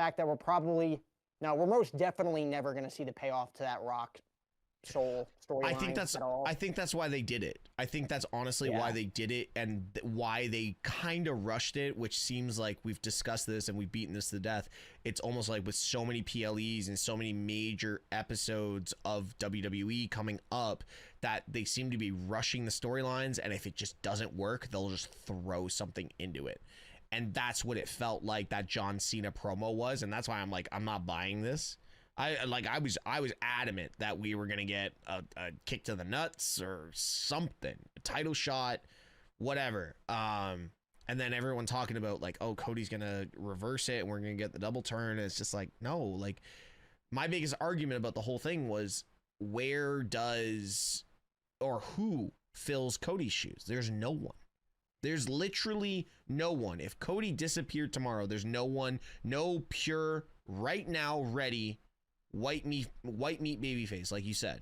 fact that we're most definitely never going to see the payoff to that Rock Soul storyline at all. I think that's why they did it. I think that's honestly why they did it, and why they kind of rushed it, which seems like we've discussed this and we've beaten this to death. It's almost like with so many PLEs and so many major episodes of WWE coming up that they seem to be rushing the storylines, and if it just doesn't work, they'll just throw something into it. And that's what it felt like that John Cena promo was, and that's why I'm like, I'm not buying this. I was adamant that we were gonna get a kick to the nuts or something, a title shot, whatever. And then everyone talking about like, oh, Cody's gonna reverse it and we're gonna get the double turn. And it's just like, no. Like, my biggest argument about the whole thing was, where does or who fills Cody's shoes? There's no one. There's literally no one. If Cody disappeared tomorrow, there's no one, no pure, right now ready white meat babyface, like you said,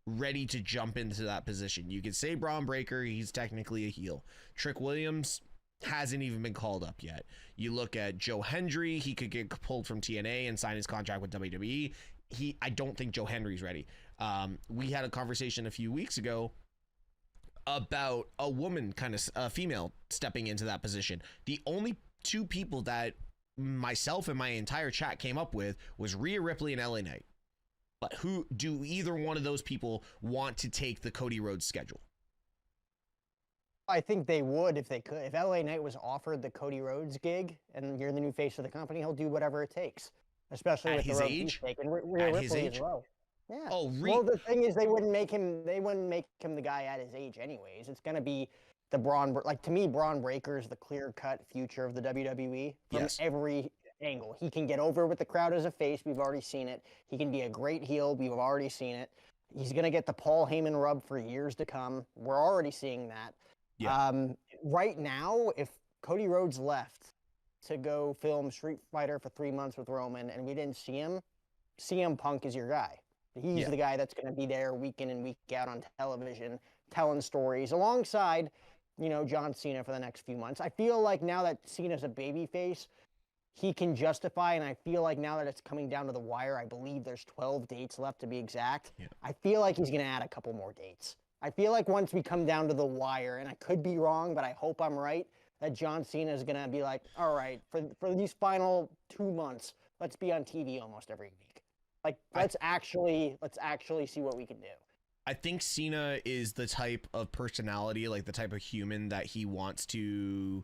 ready to jump into that position. You could say Braun Breaker, he's technically a heel. Trick Williams hasn't even been called up yet. You look at Joe Hendry, he could get pulled from TNA and sign his contract with WWE. I don't think Joe Hendry's ready. We had a conversation a few weeks ago about a woman, kind of a female, stepping into that position. The only two people that myself and my entire chat came up with was Rhea Ripley and LA Knight. But who do either one of those people want to take the Cody Rhodes schedule? I think they would if they could. If LA Knight was offered the Cody Rhodes gig and you're the new face of the company, he'll do whatever it takes, especially at with his the road age. And Rhea Ripley as well. Yeah. Oh, well, the thing is, they wouldn't make him the guy at his age anyways. It's gonna be the to me, Braun Breaker is the clear-cut future of the WWE from every angle. He can get over with the crowd as a face. We've already seen it. He can be a great heel. We've already seen it. He's going to get the Paul Heyman rub for years to come. We're already seeing that. Yeah. Right now, if Cody Rhodes left to go film Street Fighter for 3 months with Roman and we didn't see him, CM Punk is your guy. He's the guy that's going to be there week in and week out on television, telling stories alongside, John Cena for the next few months. I feel like now that Cena's a babyface, he can justify, and I feel like now that it's coming down to the wire, I believe there's 12 dates left to be exact. Yeah. I feel like he's going to add a couple more dates. I feel like once we come down to the wire, and I could be wrong, but I hope I'm right, that John Cena is going to be like, all right, for these final 2 months, let's be on TV almost every week. Like, let's actually see what we can do. I think Cena is the type of personality, like the type of human that he wants to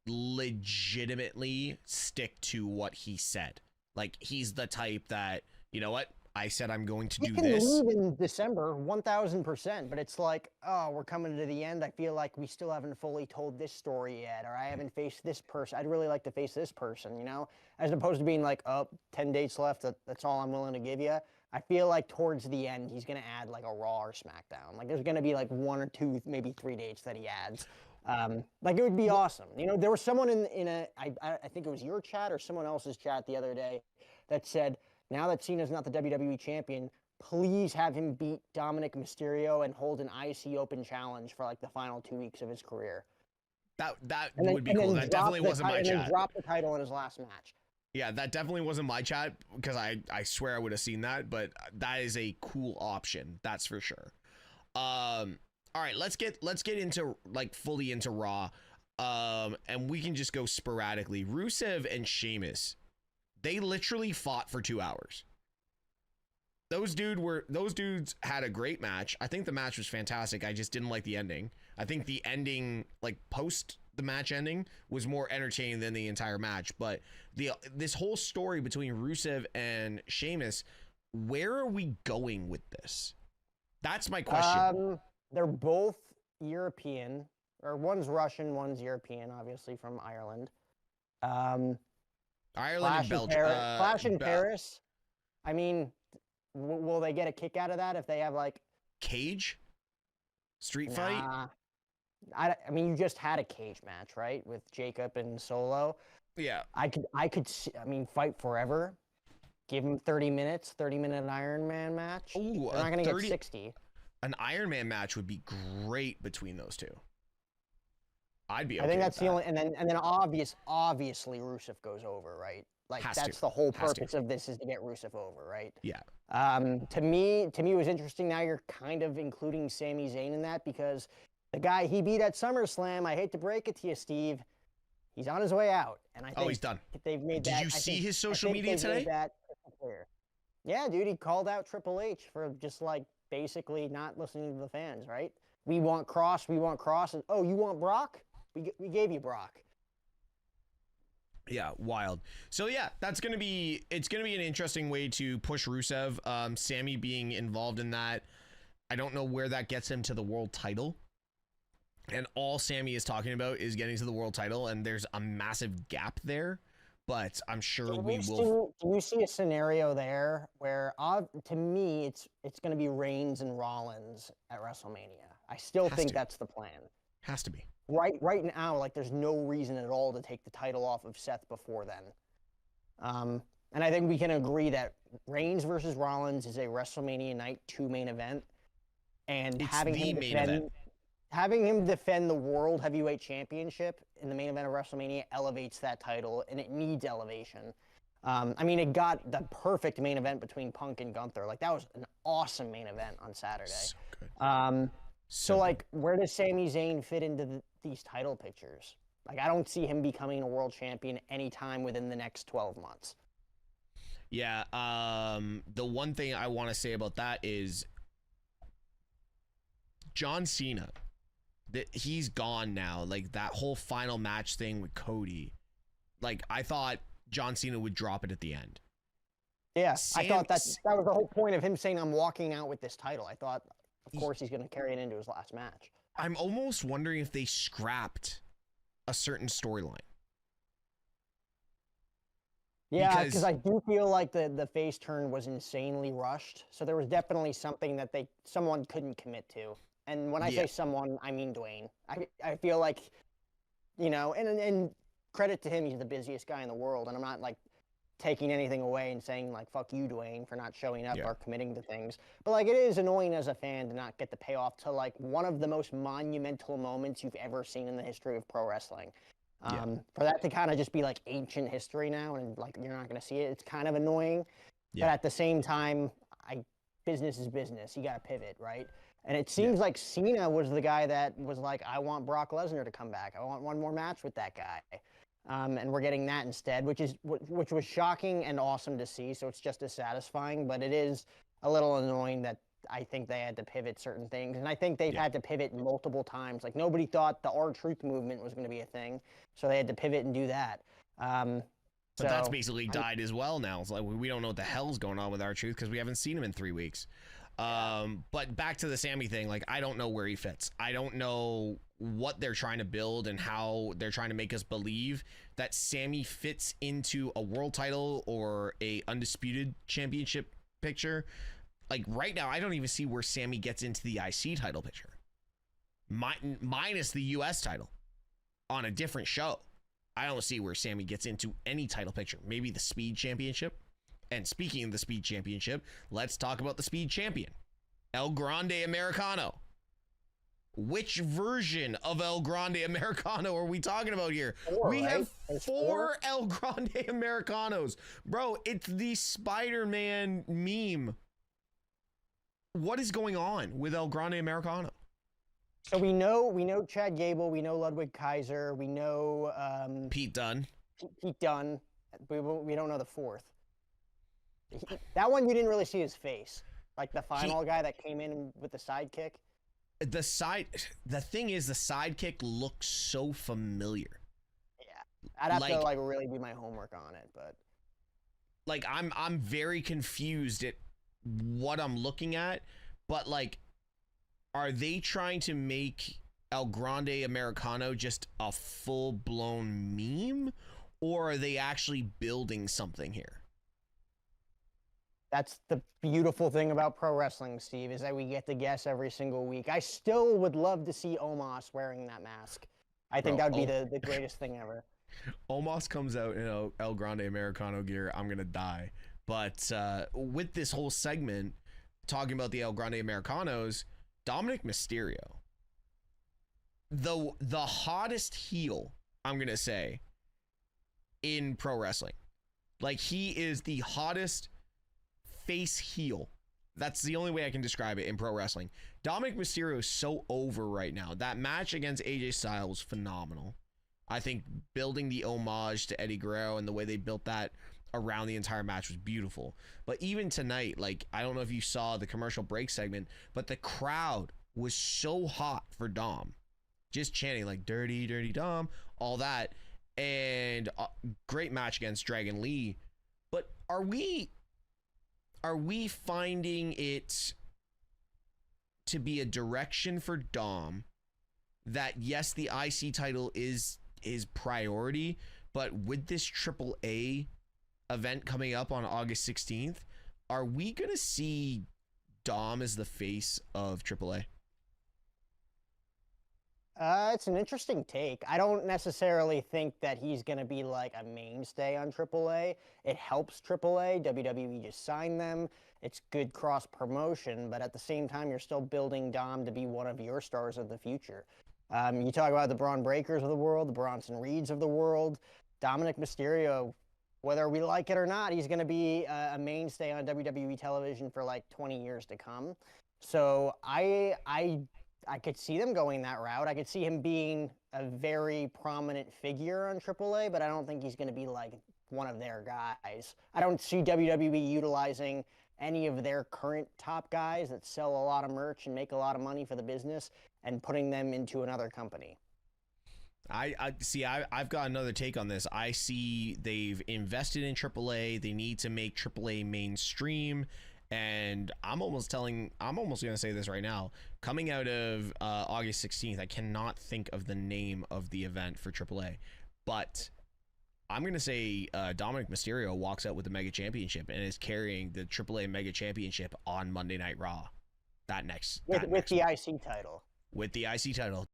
legitimately stick to what he said. Like, he's the type that, you know what, I said I'm going to do this. He can leave in December 1,000%, but it's like, oh, we're coming to the end. I feel like we still haven't fully told this story yet, or I haven't faced this person. I'd really like to face this person, as opposed to being like, oh, 10 dates left. That's all I'm willing to give you. I feel like towards the end, he's going to add like a Raw or SmackDown. Like, there's going to be like 1 or 2, maybe 3 dates that he adds. Like, it would be awesome. There was someone I think it was your chat or someone else's chat the other day that said, now that Cena's not the WWE champion, please have him beat Dominic Mysterio and hold an IC Open challenge for like the final 2 weeks of his career. That would be cool. That definitely wasn't my chat. And then drop the title in his last match. Yeah, that definitely wasn't my chat, because I swear I would have seen that, but that is a cool option. That's for sure. All right, let's get into like fully into Raw. And we can just go sporadically. Rusev and Sheamus, they literally fought for 2 hours. Those dudes had a great match. I think the match was fantastic. I just didn't like the ending. I think the ending, like post the match ending, was more entertaining than the entire match. But this whole story between Rusev and Sheamus, where are we going with this? That's my question. They're both European, or one's Russian, one's European, obviously from Ireland. Ireland and Belgium. Clash in Paris. I mean, will they get a kick out of that if they have like cage street fight? I mean, you just had a cage match, right, with Jacob and Solo. Yeah. I could fight forever. Give him 30 minutes, 30-minute Iron Man match. Ooh, they're not going to get 60. An Iron Man match would be great between those two. I'd be okay. I think that's the only, and then obviously Rusev goes over, right? Like that's the whole purpose of this, is to get Rusev over, right? Yeah. To me, it was interesting. Now you're kind of including Sami Zayn in that, because the guy he beat at SummerSlam, I hate to break it to you, Steve, he's on his way out. And I think he's done. They've made Did you see his social media today? Clear. Yeah, dude, he called out Triple H for just like basically not listening to the fans, right? We want Cross, and oh, you want Brock? We gave you Brock. Yeah, wild. So yeah, it's gonna be an interesting way to push Rusev. Sammy being involved in that, I don't know where that gets him to the world title. And all Sammy is talking about is getting to the world title, and there's a massive gap there. But I'm sure we will. Do you see a scenario there where, to me, it's going to be Reigns and Rollins at WrestleMania? I still think that's the plan. Has to be. Right now, like, there's no reason at all to take the title off of Seth before then. And I think we can agree that Reigns versus Rollins is a WrestleMania Night 2 main event, and having him defend the World Heavyweight Championship in the main event of WrestleMania elevates that title, and it needs elevation. I mean, it got the perfect main event between Punk and Gunther. Like, that was an awesome main event on Saturday. So good. So like, where does Sami Zayn fit into these title pictures? Like, I don't see him becoming a world champion anytime within the next 12 months. Yeah, the one thing I want to say about that is John Cena. He's gone now. Like, that whole final match thing with Cody, like, I thought John Cena would drop it at the end. Yeah, I thought that was the whole point of him saying, I'm walking out with this title. I thought, of course, he's going to carry it into his last match. I'm almost wondering if they scrapped a certain storyline. Yeah, because I do feel like the face turn was insanely rushed. So there was definitely something that someone couldn't commit to. And when I say someone, I mean Dwayne. I feel like, you know, and credit to him, he's the busiest guy in the world. And I'm not, like, taking anything away and saying, like, fuck you, Dwayne, for not showing up or committing to things. But, like, it is annoying as a fan to not get the payoff to, like, one of the most monumental moments you've ever seen in the history of pro wrestling. For that to kind of just be, like, ancient history now, and, like, you're not going to see it, it's kind of annoying. But at the same time, business is business. You got to pivot, right? And it seems like Cena was the guy that was like, I want Brock Lesnar to come back. I want one more match with that guy. And we're getting that instead, which was shocking and awesome to see. So it's just as satisfying, but it is a little annoying that I think they had to pivot certain things. And I think they've had to pivot multiple times. Like, nobody thought the R-Truth movement was going to be a thing. So they had to pivot and do that. But that's basically died as well now. It's like, we don't know what the hell's going on with R-Truth because we haven't seen him in 3 weeks. But back to the Sammy thing, like, I don't know where he fits. I don't know what they're trying to build and how they're trying to make us believe that Sammy fits into a world title or a undisputed championship picture. Like, right now, I don't even see where Sammy gets into the IC title picture. Minus the US title on a different show. I don't see where Sammy gets into any title picture. Maybe the Speed Championship. And speaking of the Speed Championship, let's talk about the Speed Champion, El Grande Americano. Which version of El Grande Americano are we talking about here? We have four El Grande Americanos. Bro, it's the Spider-Man meme. What is going on with El Grande Americano? So we know Chad Gable, we know Ludwig Kaiser, we know Pete Dunne. Pete Dunne. We don't know the fourth. That one, you didn't really see his face. Like the final guy that came in with the sidekick. The thing is, the sidekick looks so familiar. Yeah. I'd have to, like, really do my homework on it, but. Like, I'm very confused at what I'm looking at, but, like, are they trying to make El Grande Americano just a full-blown meme, or are they actually building something here? That's the beautiful thing about pro wrestling, Steve, is that we get to guess every single week. I still would love to see Omos wearing that mask. I think that would be the greatest thing ever. Omos comes out in El Grande Americano gear, I'm going to die. But with this whole segment, talking about the El Grande Americanos, Dominic Mysterio, the hottest heel, I'm going to say, in pro wrestling. Like, he is the hottest face heel. That's the only way I can describe it in pro wrestling. Dominic Mysterio is so over right now. That match against AJ Styles was phenomenal. I think building the homage to Eddie Guerrero and the way they built that around the entire match was beautiful. But even tonight, like, I don't know if you saw the commercial break segment, but the crowd was so hot for Dom. Just chanting like dirty, dirty Dom, all that. And great match against Dragon Lee. But are we finding it to be a direction for Dom that, yes, the IC title is priority, but with this AAA event coming up on August 16th, are we going to see Dom as the face of AAA? It's an interesting take. I don't necessarily think that he's going to be like a mainstay on AAA. It helps AAA. WWE just signed them. It's good cross promotion, but at the same time, you're still building Dom to be one of your stars of the future. You talk about the Braun Breakers of the world, the Bronson Reeds of the world, Dominic Mysterio. Whether we like it or not, he's going to be a mainstay on WWE television for like 20 years to come. So I could see them going that route. I could see him being a very prominent figure on AAA, but I don't think he's going to be like one of their guys. I don't see WWE utilizing any of their current top guys that sell a lot of merch and make a lot of money for the business and putting them into another company. I've got another take on this. I see they've invested in AAA. They need to make AAA mainstream. And I'm almost going to say this right now. Coming out of August 16th, I cannot think of the name of the event for AAA. But I'm going to say Dominic Mysterio walks out with the Mega Championship and is carrying the AAA Mega Championship on Monday Night Raw. With the IC title. With the IC title.